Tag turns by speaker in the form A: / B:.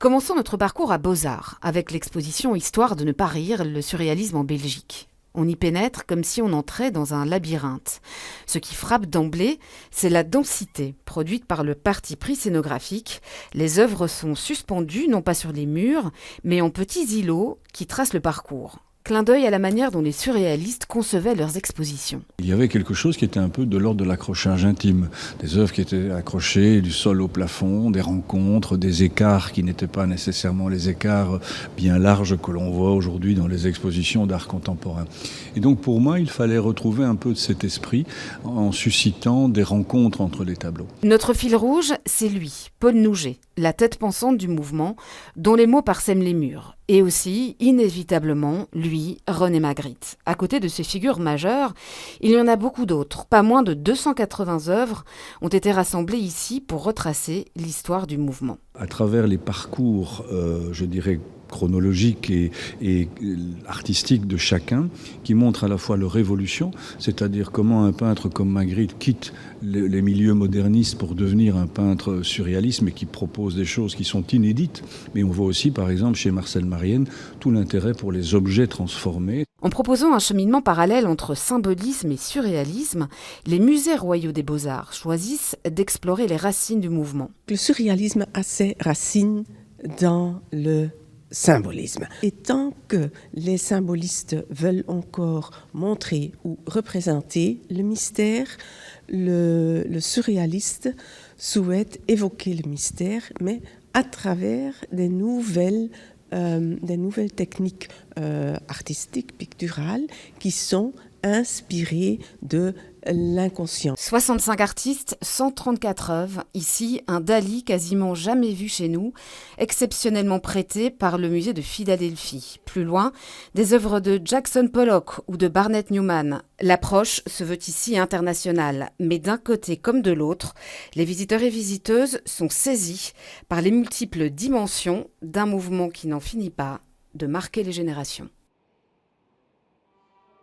A: Commençons notre parcours à Beaux-Arts, avec l'exposition Histoire de ne pas rire, le surréalisme en Belgique. On y pénètre comme si on entrait dans un labyrinthe. Ce qui frappe d'emblée, c'est la densité produite par le parti pris scénographique. Les œuvres sont suspendues, non pas sur les murs, mais en petits îlots qui tracent le parcours. Clin d'œil à la manière dont les surréalistes concevaient leurs expositions.
B: Il y avait quelque chose qui était un peu de l'ordre de l'accrochage intime. Des œuvres qui étaient accrochées du sol au plafond, des rencontres, des écarts qui n'étaient pas nécessairement les écarts bien larges que l'on voit aujourd'hui dans les expositions d'art contemporain. Et donc pour moi, il fallait retrouver un peu de cet esprit en suscitant des rencontres entre les tableaux.
A: Notre fil rouge, c'est lui, Paul Nouget, la tête pensante du mouvement, dont les mots parsèment les murs. Et aussi, inévitablement, lui, René Magritte. À côté de ces figures majeures, il y en a beaucoup d'autres. Pas moins de 280 œuvres ont été rassemblées ici pour retracer l'histoire du mouvement.
B: À travers les parcours, je dirais, chronologiques et artistiques de chacun, qui montrent à la fois leur évolution, c'est-à-dire comment un peintre comme Magritte quitte les milieux modernistes pour devenir un peintre surréaliste, mais qui propose des choses qui sont inédites. Mais on voit aussi, par exemple, chez Marcel Marienne, tout l'intérêt pour les objets transformés.
A: En proposant un cheminement parallèle entre symbolisme et surréalisme, les musées royaux des Beaux-Arts choisissent d'explorer les racines du mouvement.
C: Le surréalisme a ses racines dans le symbolisme. Et tant que les symbolistes veulent encore montrer ou représenter le mystère, le surréaliste souhaite évoquer le mystère, mais à travers des nouvelles techniques artistiques, picturales, qui sont inspirées de l'inconscient.
A: 65 artistes, 134 œuvres. Ici, un Dali quasiment jamais vu chez nous, exceptionnellement prêté par le musée de Philadelphie. Plus loin, des œuvres de Jackson Pollock ou de Barnett Newman. L'approche se veut ici internationale, mais d'un côté comme de l'autre, les visiteurs et visiteuses sont saisis par les multiples dimensions d'un mouvement qui n'en finit pas de marquer les générations.